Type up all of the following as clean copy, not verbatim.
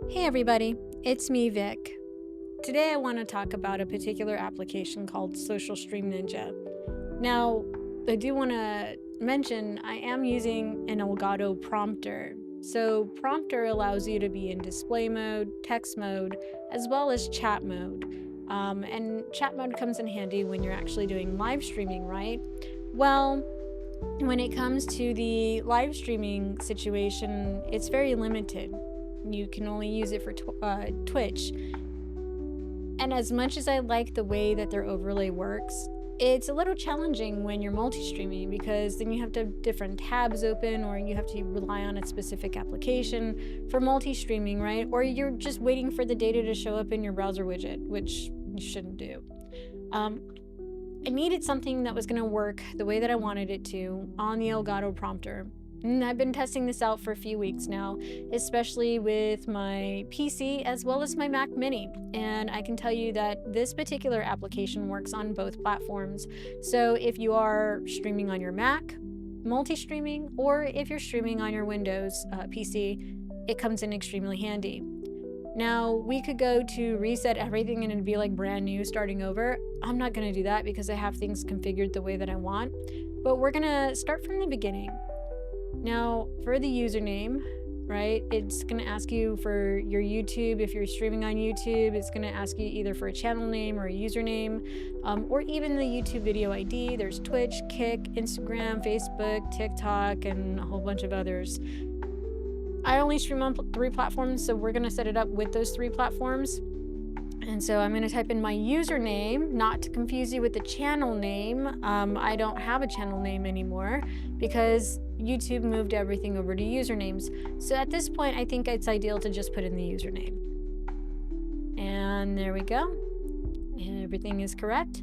Hey everybody, it's me Vic. Today I want to talk about a particular application called Social Stream Ninja. Now, I do want to mention I am using an Elgato Prompter. So Prompter allows you to be in display mode, text mode, as well as chat mode. And chat mode comes in handy when you're actually doing live streaming, right? Well, when it comes to the live streaming situation, it's very limited. You can only use it for Twitch. And as much as I like the way that their overlay works, it's a little challenging when you're multi-streaming because then you have to have different tabs open, or you have to rely on a specific application for multi-streaming, right? Or you're just waiting for the data to show up in your browser widget, which you shouldn't do. I needed something that was going to work the way that I wanted it to on the Elgato Prompter. And I've been testing this out for a few weeks now, especially with my PC as well as my Mac Mini. And I can tell you that this particular application works on both platforms. So if you are streaming on your Mac, multi-streaming, or if you're streaming on your Windows PC, it comes in extremely handy. Now, we could go to reset everything and it'd be like brand new, starting over. I'm not going to do that because I have things configured the way that I want. But we're going to start from the beginning. Now, for the username, right, it's going to ask you for your YouTube. If you're streaming on YouTube, it's going to ask you either for a channel name or a username, or even the YouTube video ID. There's Twitch, Kick, Instagram, Facebook, TikTok, and a whole bunch of others. I only stream on 3 platforms, so we're going to set it up with those 3 platforms. And so I'm going to type in my username, not to confuse you with the channel name. I don't have a channel name anymore because YouTube moved everything over to usernames. So at this point, I think it's ideal to just put in the username. And there we go. And everything is correct.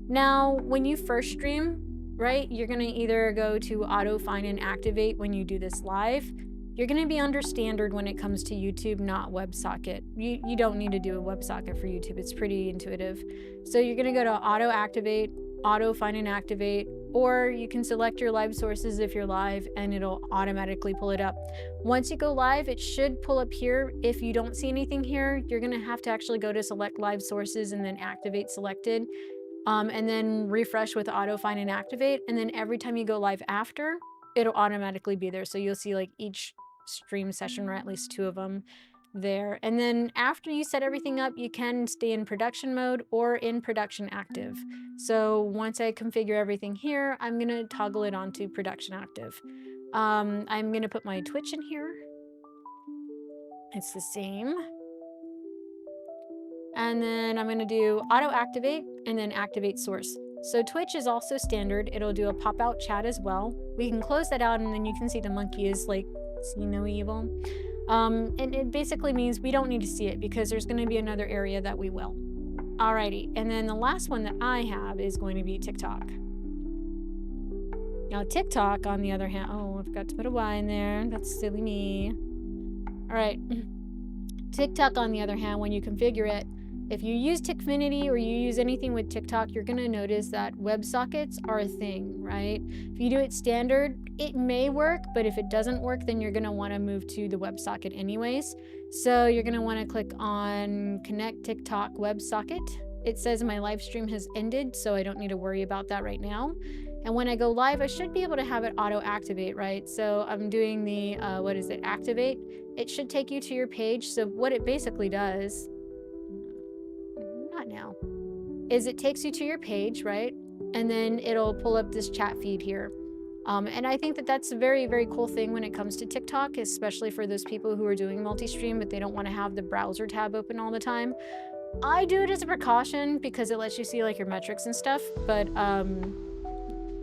Now, when you first stream, right, you're going to either go to auto find and activate when you do this live. You're going to be under standard when it comes to YouTube, not WebSocket. You don't need to do a WebSocket for YouTube. It's pretty intuitive. So you're going to go to auto activate, auto find and activate, or you can select your live sources if you're live and it'll automatically pull it up. Once you go live, it should pull up here. If you don't see anything here, you're going to have to actually go to select live sources and then activate selected, and then refresh with auto find and activate. And then every time you go live after, it'll automatically be there. So you'll see like each stream session, or at least 2 of them there. And then after you set everything up, you can stay in production mode or in production active. So once I configure everything here, I'm going to toggle it onto production active. I'm going to put my Twitch in here. It's the same. And then I'm going to do auto activate and then activate source. So Twitch is also standard. It'll do a pop-out chat as well. We can close that out and then you can see the monkey is like, see no evil. And it basically means we don't need to see it because there's going to be another area that we will. Alrighty, and then the last one that I have is going to be TikTok. Now TikTok, on the other hand, oh, I forgot to put a Y in there. That's silly me. Alright, TikTok, on the other hand, when you configure it, if you use Tickfinity or you use anything with TikTok, you're going to notice that WebSockets are a thing, right? If you do it standard, it may work, but if it doesn't work, then you're going to want to move to the WebSocket anyways. So you're going to want to click on Connect TikTok WebSocket. It says my live stream has ended, so I don't need to worry about that right now. And when I go live, I should be able to have it auto activate, right? So I'm doing the, activate. It should take you to your page. So what it basically does, now, is it takes you to your page, right? And then it'll pull up this chat feed here. And I think that that's a very, very cool thing when it comes to TikTok, especially for those people who are doing multi-stream, but they don't want to have the browser tab open all the time. I do it as a precaution because it lets you see like your metrics and stuff, but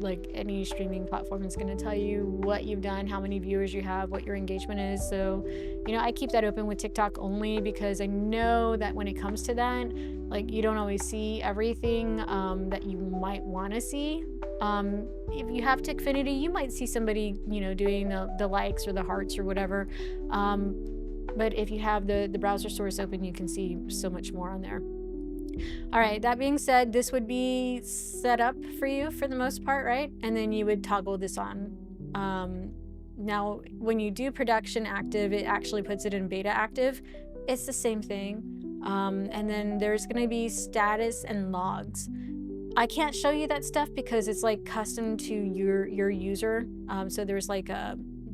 like any streaming platform is going to tell you what you've done, how many viewers you have, what your engagement is. So, you know, I keep that open with TikTok only because I know that when it comes to that, like you don't always see everything that you might want to see. If you have Tickfinity, you might see somebody, you know, doing the likes or the hearts or whatever. But if you have the browser source open, you can see so much more on there. All right, that being said, this would be set up for you for the most part, right? And then you would toggle this on. Now, when you do production active, it actually puts it in beta active. it's the same thing. And then there's going to be status and logs. I can't show you that stuff because it's like custom to your user. So there's like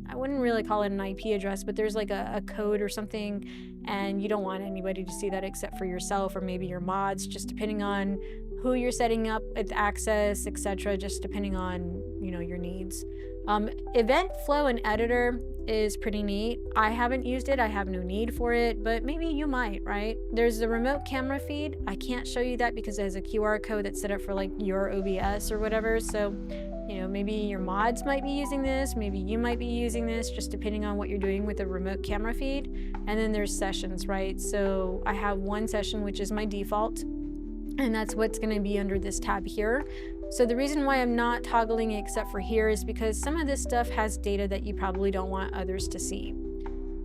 I wouldn't really call it an IP address, but there's like a code or something, and you don't want anybody to see that except for yourself or maybe your mods, just depending on who you're setting up with access, etc., just depending on, you know, your needs. Event flow and editor is pretty neat. I haven't used it, I have no need for it, but maybe you might, right? There's the remote camera feed. I can't show you that because it has a QR code that's set up for like your OBS or whatever. So, you know, maybe your mods might be using this, maybe you might be using this, just depending on what you're doing with the remote camera feed. And then there's sessions, right? So I have one session, which is my default, and that's what's going to be under this tab here. So the reason why I'm not toggling it except for here is because some of this stuff has data that you probably don't want others to see.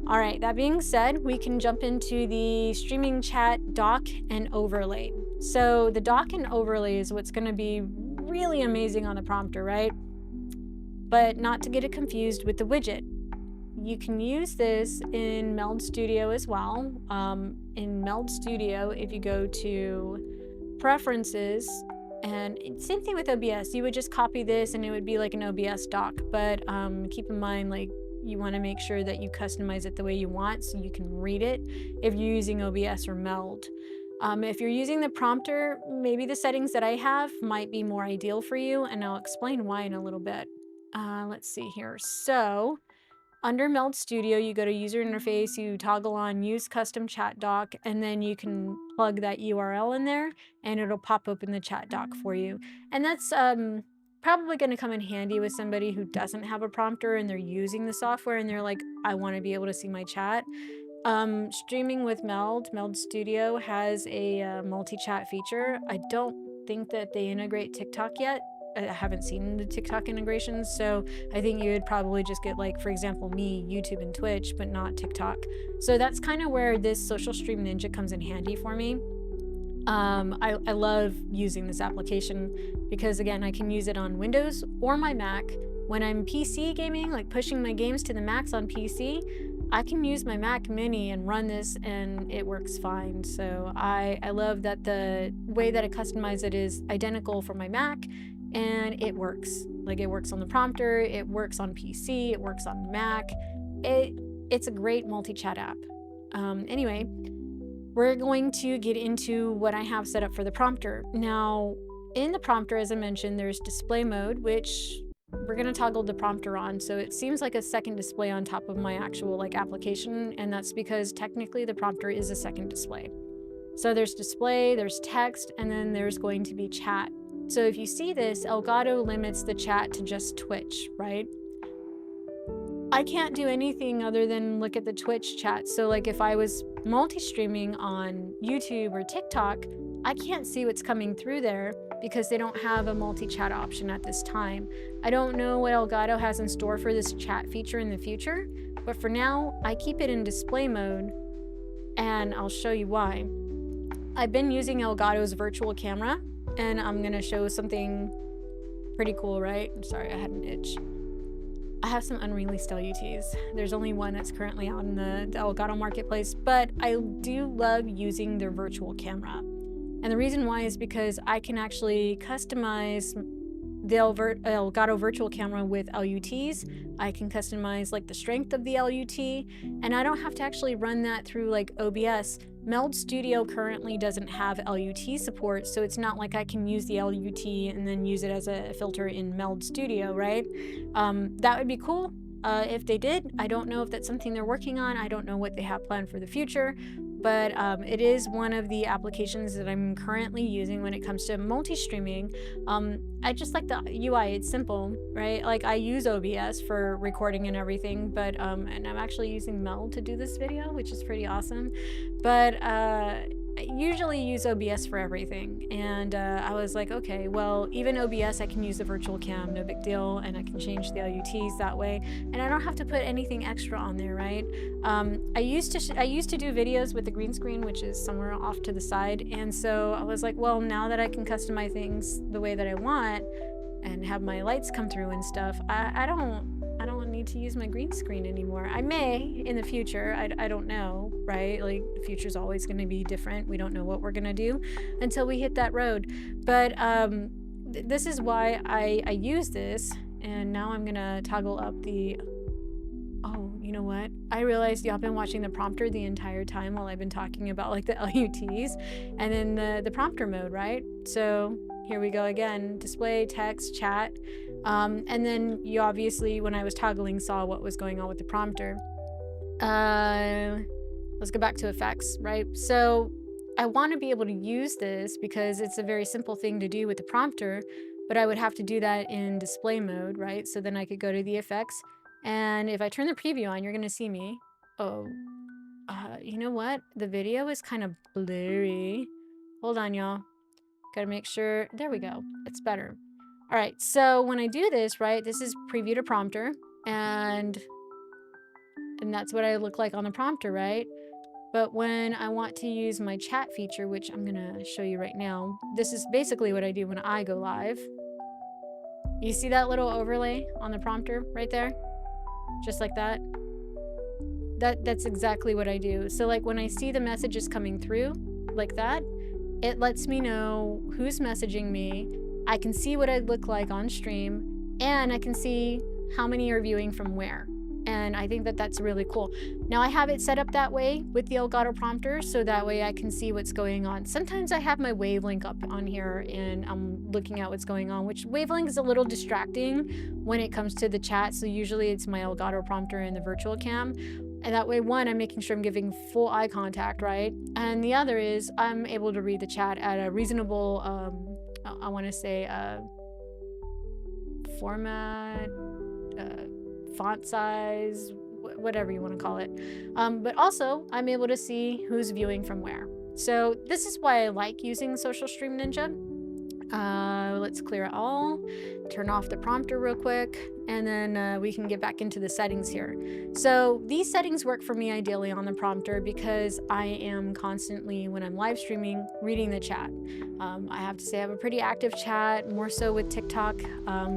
All right, that being said, we can jump into the streaming chat dock and overlay. So the dock and overlay is what's going to be really amazing on the prompter, right? But not to get it confused with the widget. You can use this in Meld Studio as well. In Meld Studio, if you go to Preferences, and same thing with OBS, you would just copy this and it would be like an OBS dock. But keep in mind, like, you want to make sure that you customize it the way you want so you can read it if you're using OBS or Meld. If you're using the prompter, maybe the settings that I have might be more ideal for you, and I'll explain why in a little bit. Let's see here. So under Meld Studio, you go to user interface, you toggle on use custom chat dock, and then you can plug that URL in there and it'll pop open the chat dock for you. And that's probably going to come in handy with somebody who doesn't have a prompter and they're using the software and they're like, I want to be able to see my chat. Streaming with Meld Studio has a multi-chat feature. I don't think that they integrate TikTok yet. I haven't seen the TikTok integrations, so I think you would probably just get, like, for example, me, YouTube and Twitch, but not TikTok. So that's kind of where this Social Stream Ninja comes in handy for me. I love using this application because, again, I can use it on Windows or my Mac. When I'm PC gaming, like pushing my games to the max on PC, I can use my Mac Mini and run this and it works fine. So I love that the way that I customize it is identical for my Mac, and it works. Like, it works on the prompter, it works on PC, it works on Mac. It's a great multi-chat app. Anyway, we're going to get into what I have set up for the prompter. Now, in the prompter, as I mentioned, there's display mode, which we're going to toggle the prompter on. So it seems like a second display on top of my actual, like, application. And that's because technically the prompter is a second display. So there's display, there's text, and then there's going to be chat. So if you see this, Elgato limits the chat to just Twitch, right? I can't do anything other than look at the Twitch chat. So, like, if I was multi-streaming on YouTube or TikTok, I can't see what's coming through there because they don't have a multi-chat option at this time. I don't know what Elgato has in store for this chat feature in the future, but for now, I keep it in display mode, and I'll show you why. I've been using Elgato's virtual camera, and I'm gonna show something pretty cool, right? I'm sorry, I had an itch. I have some unreleased LUTs. There's only one that's currently out in the Elgato marketplace, but I do love using their virtual camera. And the reason why is because I can actually customize the Elgato virtual camera with LUTs. I can customize, like, the strength of the LUT, and I don't have to actually run that through, like, OBS. Meld Studio currently doesn't have LUT support, so it's not like I can use the LUT and then use it as a filter in Meld Studio, right? That would be cool if they did. I don't know if that's something they're working on. I don't know what they have planned for the future, but it is one of the applications that I'm currently using when it comes to multi-streaming. I just like the UI. It's simple, right? Like, I use OBS for recording and everything, but and I'm actually using Meld to do this video, which is pretty awesome. But I usually use OBS for everything, and I was like, okay, well, even OBS I can use the virtual cam, no big deal, and I can change the LUTs that way, and I don't have to put anything extra on there, right? I used to do videos with the green screen, which is somewhere off to the side, and so I was like, well, now that I can customize things the way that I want and have my lights come through and stuff, I don't need need to use my green screen anymore. I may in the future. I don't know, right? Like, the future's always going to be different. We don't know what we're going to do until we hit that road. But this is why I use this. And now I'm going to toggle up the... Oh, you know what? I realized y'all been watching the prompter the entire time while I've been talking about like the LUTs and then the prompter mode, right? So here we go again, display, text, chat. And then you obviously, when I was toggling, saw what was going on with the prompter. Let's go back to effects, right? So I want to be able to use this because it's a very simple thing to do with the prompter, but I would have to do that in display mode, right? So then I could go to the effects. And if I turn the preview on, you're going to see me. Oh, you know what? The video is kind of blurry. Hold on, y'all. Gotta make sure. There we go. It's better. All right. So when I do this, right, this is preview to prompter. And that's what I look like on the prompter, right? But when I want to use my chat feature, which I'm going to show you right now, this is basically what I do when I go live. You see that little overlay on the prompter right there? Just like that. That's exactly what I do. So like when I see the messages coming through like that, it lets me know who's messaging me. I can see what I look like on stream, and I can see how many are viewing from where. And I think that that's really cool. Now I have it set up that way with the Elgato Prompter, so that way I can see what's going on. Sometimes I have my wavelength up on here and I'm looking at what's going on, which wavelength is a little distracting when it comes to the chat. So usually it's my Elgato Prompter and the virtual cam. And that way, one, I'm making sure I'm giving full eye contact, right? And the other is I'm able to read the chat at a reasonable, I want to say, format, font size, whatever you want to call it. But also, I'm able to see who's viewing from where. So this is why I like using Social Stream Ninja. Let's clear it all, turn off the prompter real quick, and then we can get back into the settings here. So these settings work for me ideally on the prompter because I am constantly, when I'm live streaming, reading the chat. I have to say I have a pretty active chat, more so with TikTok.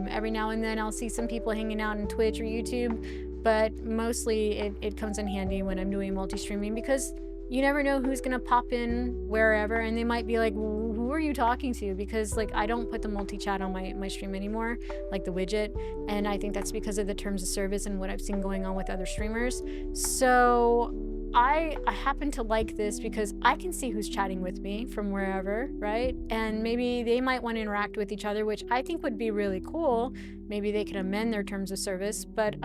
Every now and then I'll see some people hanging out on Twitch or YouTube, but mostly it comes in handy when I'm doing multi-streaming because you never know who's gonna pop in wherever, and they might be like, well, who are you talking to? Because like I don't put the multi-chat on my stream anymore, like the widget, and I think that's because of the terms of service and what I've seen going on with other streamers. So I happen to like this because I can see who's chatting with me from wherever, right? And maybe they might want to interact with each other, which I think would be really cool. Maybe they could amend their terms of service, but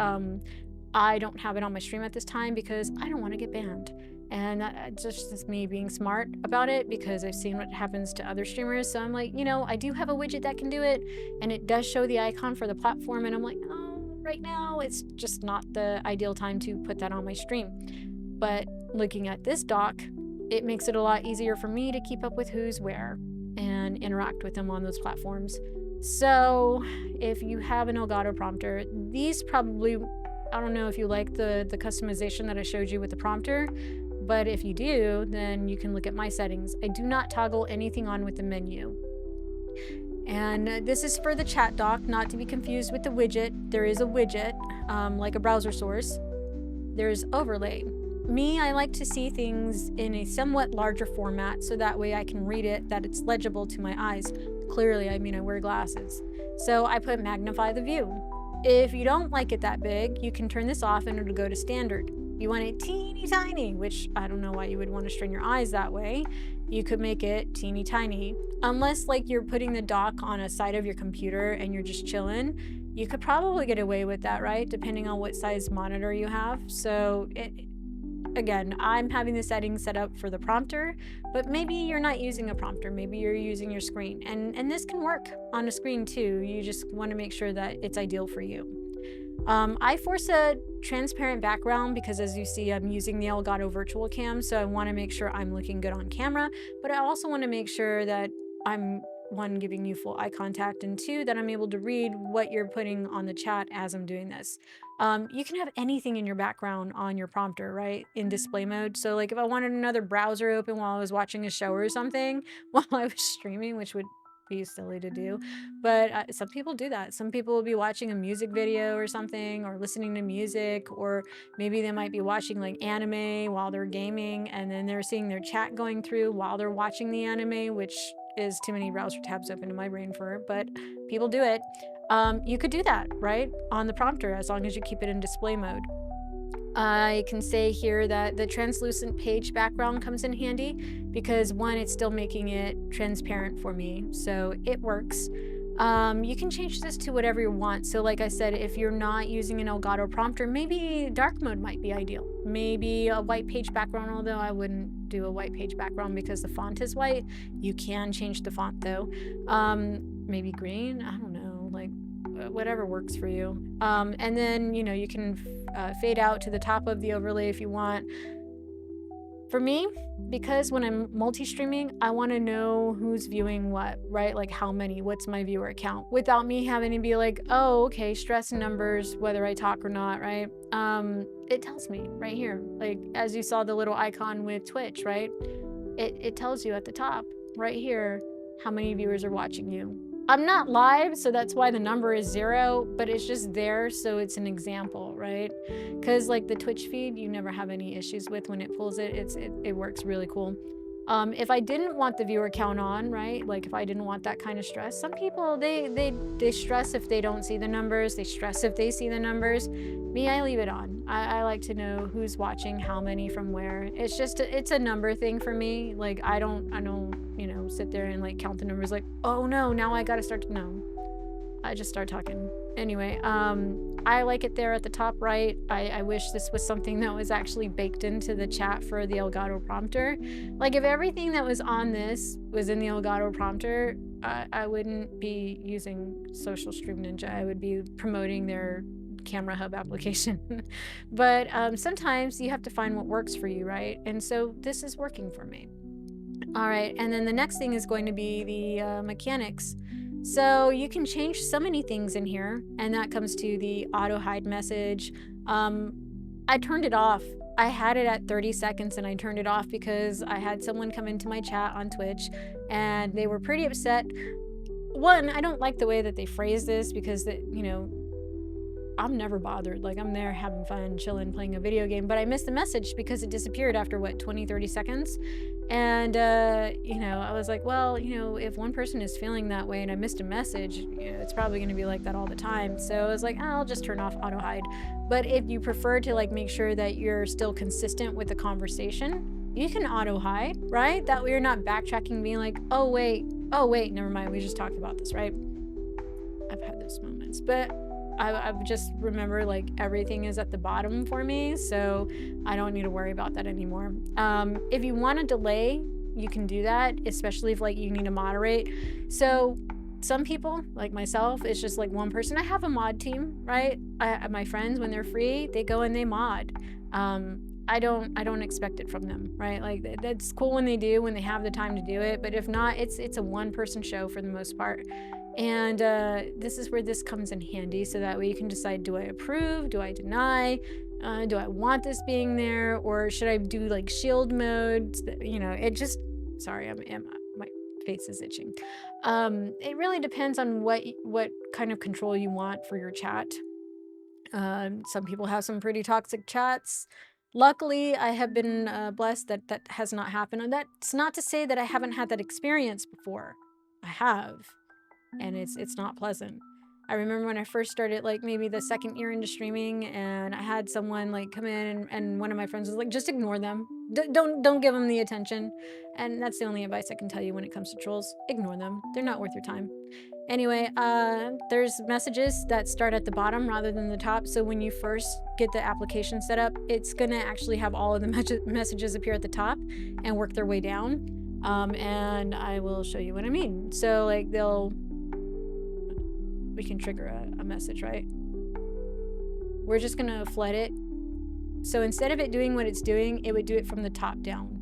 I don't have it on my stream at this time because I don't want to get banned. And that's just me being smart about it because I've seen what happens to other streamers. So I'm like, you know, I do have a widget that can do it, and it does show the icon for the platform. And I'm like, oh, right now it's just not the ideal time to put that on my stream. But looking at this dock, it makes it a lot easier for me to keep up with who's where and interact with them on those platforms. So if you have an Elgato Prompter, these probably, I don't know if you like the customization that I showed you with the prompter, but if you do, then you can look at my settings. I do not toggle anything on with the menu. And this is for the chat dock, not to be confused with the widget. There is a widget, like a browser source. There's overlay. Me, I like to see things in a somewhat larger format so that way I can read it, that it's legible to my eyes. Clearly, I mean, I wear glasses. So I put magnify the view. If you don't like it that big, you can turn this off and it'll go to standard. You want it teeny tiny, which I don't know why you would want to strain your eyes that way. You could make it teeny tiny. Unless like you're putting the dock on a side of your computer and you're just chilling, you could probably get away with that, right? Depending on what size monitor you have. So again, I'm having the settings set up for the prompter, but maybe you're not using a prompter. Maybe you're using your screen. And this can work on a screen too. You just want to make sure that it's ideal for you. I force a transparent background because as you see, I'm using the Elgato virtual cam. So I want to make sure I'm looking good on camera, but I also want to make sure that I'm, one, giving you full eye contact, and two, that I'm able to read what you're putting on the chat as I'm doing this. You can have anything in your background on your prompter, right? In display mode. So like if I wanted another browser open while I was watching a show or something while I was streaming, which would be silly to do, but some people do that. Some people will be watching a music video or something, or listening to music, or maybe they might be watching like anime while they're gaming, and then they're seeing their chat going through while they're watching the anime, which is too many browser tabs open in my brain for it, but people do it. You could do that, right, on the prompter, as long as you keep it in display mode. I can say here that the translucent page background comes in handy because, one, it's still making it transparent for me, so it works. You can change this to whatever you want. So like I said, if you're not using an Elgato Prompter, maybe dark mode might be ideal. Maybe a white page background, although I wouldn't do a white page background because the font is white. You can change the font though. Maybe green, I don't know, like whatever works for you. And then, you know, you can fade out to the top of the overlay if you want. For me, because when I'm multi-streaming, I want to know who's viewing what, right? Like how many, what's my viewer count, without me having to be like, oh, okay, stress numbers, whether I talk or not, right? It tells me right here, like as you saw the little icon with Twitch, right? It tells you at the top right here how many viewers are watching you. I'm not live, so that's why the number is 0, but it's just there, so it's an example, right? Because like the Twitch feed, you never have any issues with when it pulls it. It works really cool. If I didn't want the viewer count on, right? Like if I didn't want that kind of stress, some people, they stress if they don't see the numbers, they stress if they see the numbers. Me, I leave it on. I like to know who's watching, how many, from where. It's just, it's a number thing for me. Like I don't, you know, sit there and like count the numbers like, oh no, now I gotta start to, no. I just start talking. Anyway, I like it there at the top right. I wish this was something that was actually baked into the chat for the Elgato Prompter. Like if everything that was on this was in the Elgato Prompter, I wouldn't be using Social Stream Ninja. I would be promoting their Camera Hub application. But sometimes you have to find what works for you, right? And so this is working for me. All right, and then the next thing is going to be the mechanics. So you can change so many things in here, and that comes to the auto hide message. I turned it off. I had it at 30 seconds and I turned it off because I had someone come into my chat on Twitch and they were pretty upset. One, I don't like the way that they phrase this because, you know, I'm never bothered. Like I'm there having fun, chilling, playing a video game, but I missed the message because it disappeared after what, 20, 30 seconds. And, you know, I was like, well, you know, if one person is feeling that way and I missed a message, you know, it's probably going to be like that all the time. So I was like, oh, I'll just turn off auto hide. But if you prefer to like make sure that you're still consistent with the conversation, you can auto hide, right? That way you're not backtracking, being like, oh wait, never mind. We just talked about this, right? I've had those moments, but I just remember like everything is at the bottom for me, so I don't need to worry about that anymore. If you want to delay, you can do that, especially if like you need to moderate. So some people like myself, it's just like one person. I have a mod team, right? My friends, when they're free, they go and they mod. I don't expect it from them, right? Like that's cool when they do, when they have the time to do it, but if not, it's a one-person show for the most part. And this is where this comes in handy, so that way you can decide, do I approve, do I deny, do I want this being there, or should I do like shield mode? You know, it just, sorry, my face is itching. It really depends on what kind of control you want for your chat. Some people have some pretty toxic chats. Luckily, I have been blessed that that has not happened. And that's not to say that I haven't had that experience before. I have. And it's not pleasant. I remember when I first started, like maybe the second year into streaming, and I had someone like come in and one of my friends was like, just ignore them. Don't give them the attention. And that's the only advice I can tell you when it comes to trolls. Ignore them. They're not worth your time. Anyway, there's messages that start at the bottom rather than the top. So when you first get the application set up, it's gonna actually have all of the messages appear at the top and work their way down. And I will show you what I mean. So like we can trigger a message, right? We're just gonna flood it. So instead of it doing what it's doing, it would do it from the top down,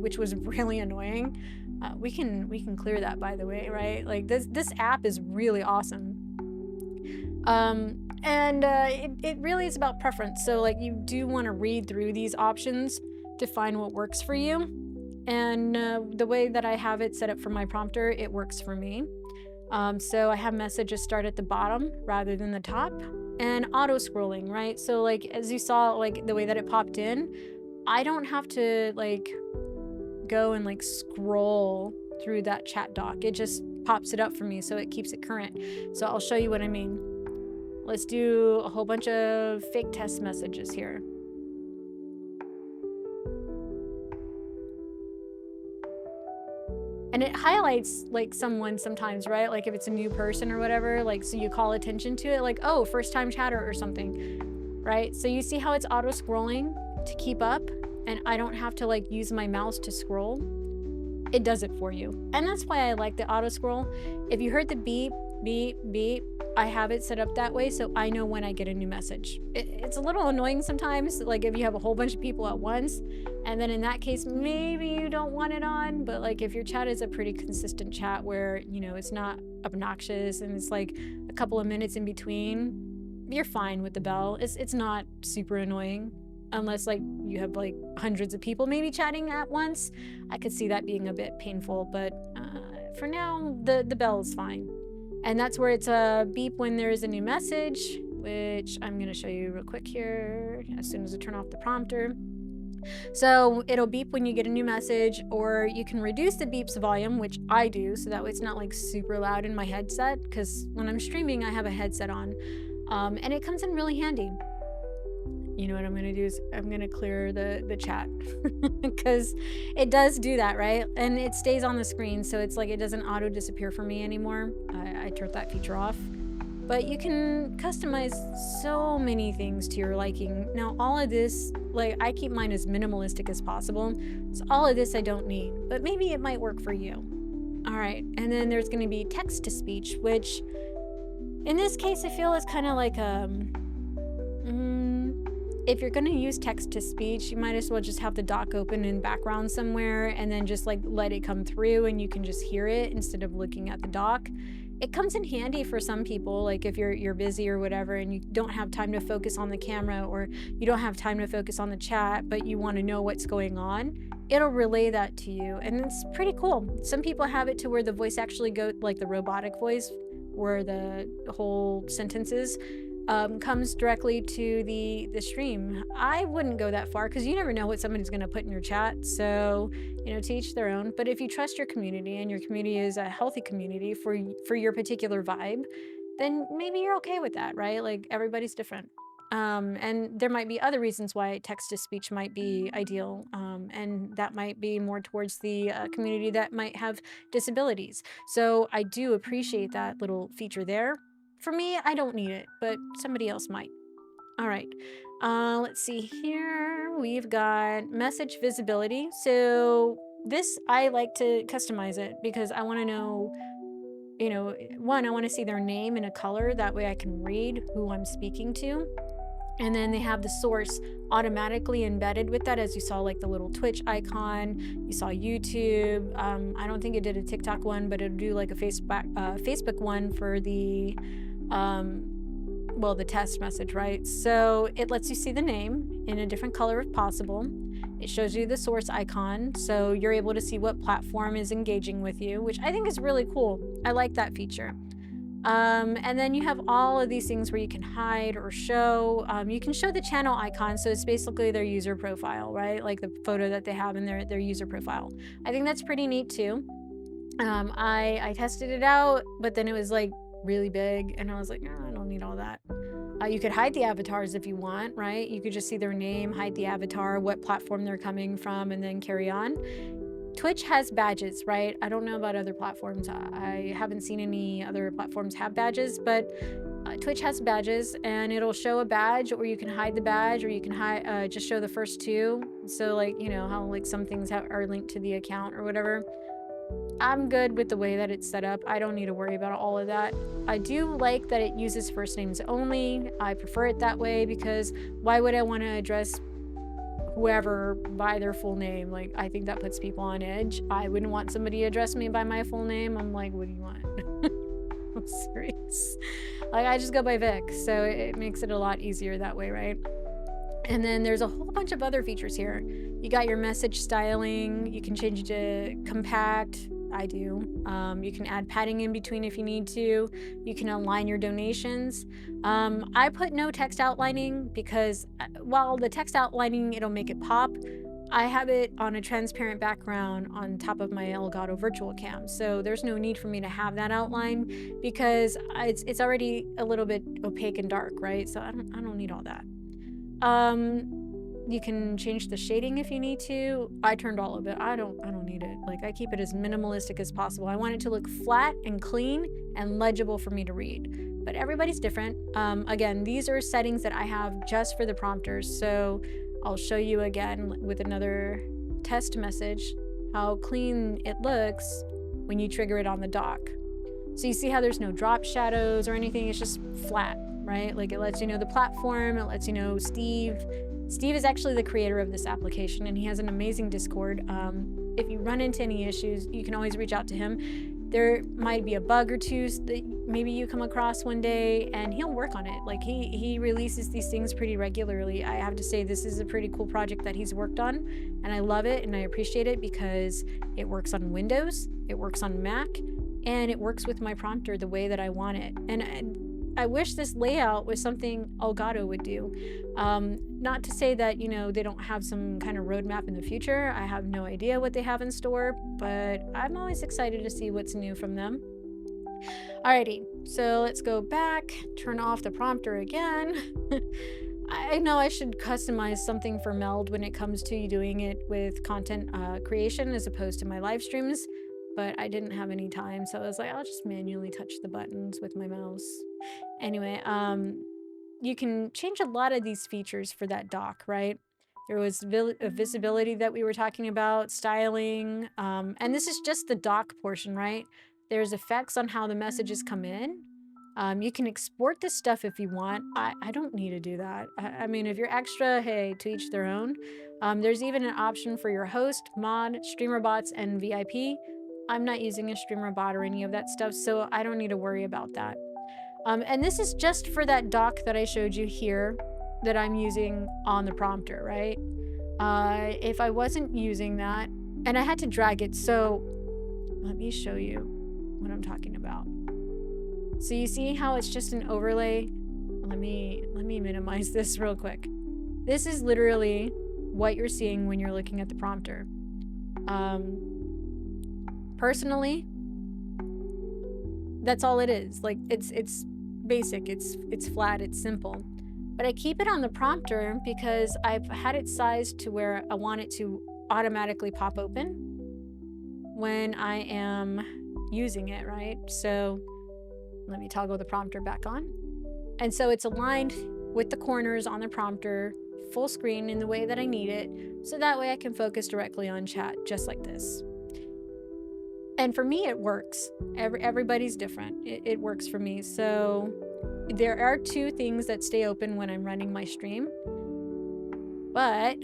which was really annoying. We can clear that, by the way, right? Like this app is really awesome. It really is about preference. So like you do want to read through these options to find what works for you. And the way that I have it set up for my prompter, it works for me. So I have messages start at the bottom rather than the top, and auto scrolling, right? So like, as you saw, like the way that it popped in, I don't have to like go and like scroll through that chat dock. It just pops it up for me, so it keeps it current. So I'll show you what I mean. Let's do a whole bunch of fake test messages here. And it highlights like someone sometimes, right? Like if it's a new person or whatever, like, so you call attention to it, like, oh, first time chatter or something, right? So you see how it's auto scrolling to keep up, and I don't have to like use my mouse to scroll. It does it for you. And that's why I like the auto scroll. If you heard the beep, beep, beep, I have it set up that way so I know when I get a new message. It's a little annoying sometimes, like if you have a whole bunch of people at once, and then in that case, maybe you don't want it on, but like if your chat is a pretty consistent chat where, you know, it's not obnoxious and it's like a couple of minutes in between, you're fine with the bell. It's not super annoying. Unless like you have like hundreds of people maybe chatting at once, I could see that being a bit painful, but for now the bell is fine. And that's where it's a beep when there is a new message, which I'm going to show you real quick here as soon as I turn off the prompter. So it'll beep when you get a new message, or you can reduce the beep's volume, which I do, so that way it's not like super loud in my headset, because when I'm streaming I have a headset on, and it comes in really handy. You know what I'm gonna do is I'm gonna clear the chat because it does do that, right? And it stays on the screen, so it's like it doesn't auto disappear for me anymore. I turned that feature off. But you can customize so many things to your liking. Now all of this, like, I keep mine as minimalistic as possible, so all of this I don't need, but maybe it might work for you. All right, and then there's gonna be text to speech, which in this case I feel is kind of like if you're going to use text to speech, you might as well just have the dock open in background somewhere and then just like let it come through and you can just hear it instead of looking at the dock. It comes in handy for some people, like if you're busy or whatever and you don't have time to focus on the camera, or you don't have time to focus on the chat, but you want to know what's going on. It'll relay that to you, and it's pretty cool. Some people have it to where the voice actually goes, like the robotic voice, where the whole sentences comes directly to the stream. I wouldn't go that far because you never know what somebody's going to put in your chat. So, you know, to each their own. But if you trust your community and your community is a healthy community for your particular vibe, then maybe you're okay with that, right? Like everybody's different. And there might be other reasons why text to speech might be ideal, and that might be more towards the community that might have disabilities. So I do appreciate that little feature there. For me, I don't need it, but somebody else might. All right, let's see here. We've got message visibility. So this, I like to customize it because I want to know, you know, one, I want to see their name in a color. That way I can read who I'm speaking to. And then they have the source automatically embedded with that, as you saw, like the little Twitch icon. You saw YouTube. I don't think it did a TikTok one, but it'll do like a Facebook one for the well, the test message, right? So it lets you see the name in a different color if possible. It shows you the source icon, so you're able to see what platform is engaging with you, which I think is really cool. I like that feature. And then you have all of these things where you can hide or show. You can show the channel icon, so it's basically their user profile, right? Like the photo that they have in their user profile. I think that's pretty neat too. I tested it out, but then it was like really big, and I was like, oh, I don't need all that. You could hide the avatars if you want, right? You could just see their name, hide the avatar, what platform they're coming from, and then carry on. Twitch has badges, right? I don't know about other platforms. I haven't seen any other platforms have badges, but Twitch has badges, and it'll show a badge, or you can hide the badge, or you can hide just show the first two. So like, you know how like some things are linked to the account or whatever. I'm good with the way that it's set up. I don't need to worry about all of that. I do like that it uses first names only. I prefer it that way because why would I want to address whoever by their full name? Like, I think that puts people on edge. I wouldn't want somebody to address me by my full name. I'm like, what do you want? I'm serious. Like, I just go by Vic, so it makes it a lot easier that way, right? And then there's a whole bunch of other features here. You got your message styling. You can change it to compact. I do. You can add padding in between if you need to. You can align your donations. I put no text outlining because while the text outlining, it'll make it pop, I have it on a transparent background on top of my Elgato virtual cam. So there's no need for me to have that outline because it's already a little bit opaque and dark, right? So I don't need all that. You can change the shading if you need to. I turned all of it. I don't need it. Like, I keep it as minimalistic as possible. I want it to look flat and clean and legible for me to read. But everybody's different. Again, these are settings that I have just for the prompters. So I'll show you again with another test message how clean it looks when you trigger it on the dock. So you see how there's no drop shadows or anything. It's just flat, right? Like, it lets you know the platform. It lets you know Steve. Steve is actually the creator of this application, and he has an amazing Discord. If you run into any issues, you can always reach out to him. There might be a bug or two that maybe you come across one day, and he'll work on it. Like, he releases these things pretty regularly. I have to say, this is a pretty cool project that he's worked on, and I love it and I appreciate it because it works on Windows, it works on Mac, and it works with my prompter the way that I want it. And I wish this layout was something Elgato would do. Not to say that, you know, they don't have some kind of roadmap in the future. I have no idea what they have in store, but I'm always excited to see what's new from them. Alrighty, so let's go back, turn off the prompter again. I know I should customize something for Meld when it comes to doing it with content creation as opposed to my live streams, but I didn't have any time, so I was like, I'll just manually touch the buttons with my mouse. Anyway, you can change a lot of these features for that dock, right? There was visibility that we were talking about, styling, and this is just the dock portion, right? There's effects on how the messages come in. You can export this stuff if you want. I don't need to do that. I mean, if you're extra, hey, to each their own. There's even an option for your host, mod, streamer bots, and VIP. I'm not using a streamer bot or any of that stuff, so I don't need to worry about that. And this is just for that dock that I showed you here that I'm using on the prompter, right? If I wasn't using that, and I had to drag it, so let me show you what I'm talking about. So you see how it's just an overlay? Let me minimize this real quick. This is literally what you're seeing when you're looking at the prompter. Personally, that's all it is. Like, it's basic, it's flat, it's simple. But I keep it on the prompter because I've had it sized to where I want it to automatically pop open when I am using it, right? So let me toggle the prompter back on. And so it's aligned with the corners on the prompter, full screen in the way that I need it, so that way I can focus directly on chat, just like this. And for me, it works. Everybody's different. It works for me. So there are two things that stay open when I'm running my stream, but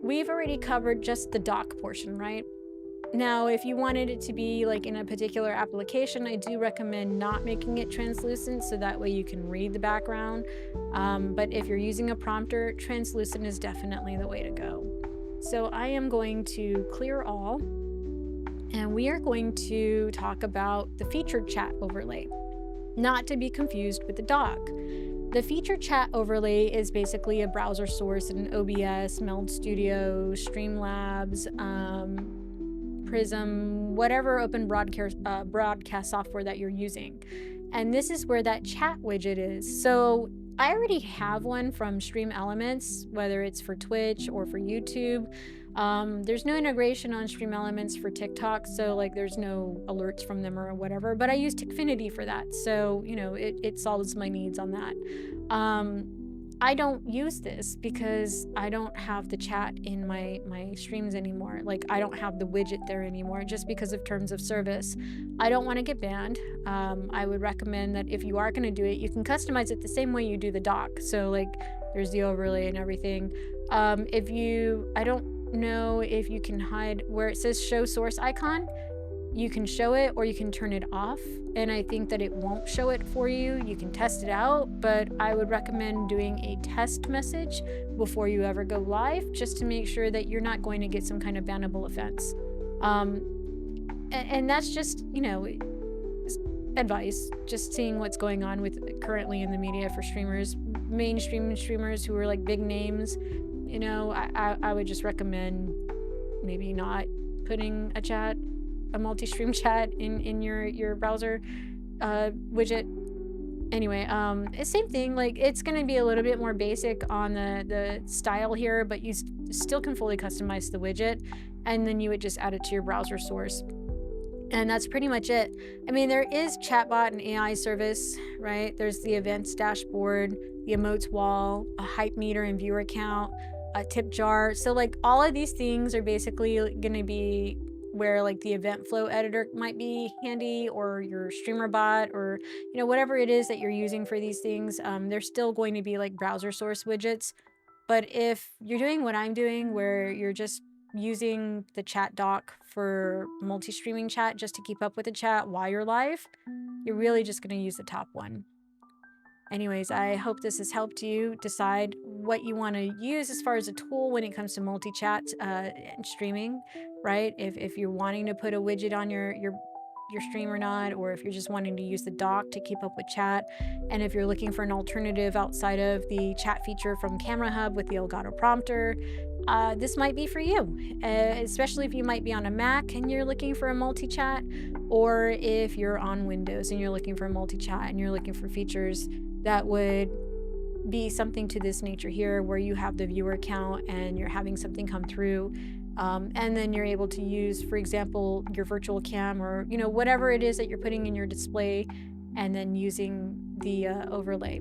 we've already covered just the dock portion, right? Now, if you wanted it to be like in a particular application, I do recommend not making it translucent so that way you can read the background. But if you're using a prompter, translucent is definitely the way to go. So I am going to clear all, and we are going to talk about the featured chat overlay, not to be confused with the dock. The featured chat overlay is basically a browser source in OBS, Meld Studio, Streamlabs, Prism, whatever open broadcast software that you're using. And this is where that chat widget is. So I already have one from Stream Elements, whether it's for Twitch or for YouTube. There's no integration on Stream Elements for TikTok, so like there's no alerts from them or whatever, but I use Tickfinity for that, so you know, it solves my needs on that. I don't use this because I don't have the chat in my streams anymore. Like, I don't have the widget there anymore just because of terms of service. I don't want to get banned. I would recommend that if you are going to do it, you can customize it the same way you do the dock. So like there's the overlay and everything. I don't know if you can hide where it says show source icon. You can show it or you can turn it off, and I think that it won't show it for you. You can test it out, but I would recommend doing a test message before you ever go live, just to make sure that you're not going to get some kind of bannable offense. And that's just, advice, just seeing what's going on with currently in the media for streamers, mainstream streamers who are like big names. I would just recommend maybe not putting a multi-stream chat in your browser widget. Anyway, same thing, like it's going to be a little bit more basic on the style here, but you still can fully customize the widget, and then you would just add it to your browser source. And that's pretty much it. I mean, there is chatbot and AI service, right? There's the events dashboard, the emotes wall, a hype meter and viewer count, a tip jar. So like all of these things are basically going to be where like the event flow editor might be handy, or your streamer bot, or whatever it is that you're using for these things. They're still going to be like browser source widgets. But if you're doing what I'm doing, where you're just using the chatdock for multi-streaming chat just to keep up with the chat while you're live, you're really just going to use the top one. Anyways, I hope this has helped you decide what you want to use as far as a tool when it comes to multi-chat and streaming, right? If you're wanting to put a widget on your stream or not, or if you're just wanting to use the dock to keep up with chat, and if you're looking for an alternative outside of the chat feature from Camera Hub with the Elgato Prompter, this might be for you, especially if you might be on a Mac and you're looking for a multi-chat, or if you're on Windows and you're looking for a multi-chat and you're looking for features that would be something to this nature here, where you have the viewer count and you're having something come through, and then you're able to use, for example, your virtual cam, or whatever it is that you're putting in your display, and then using the overlay.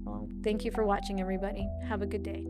Well, thank you for watching, everybody. Have a good day.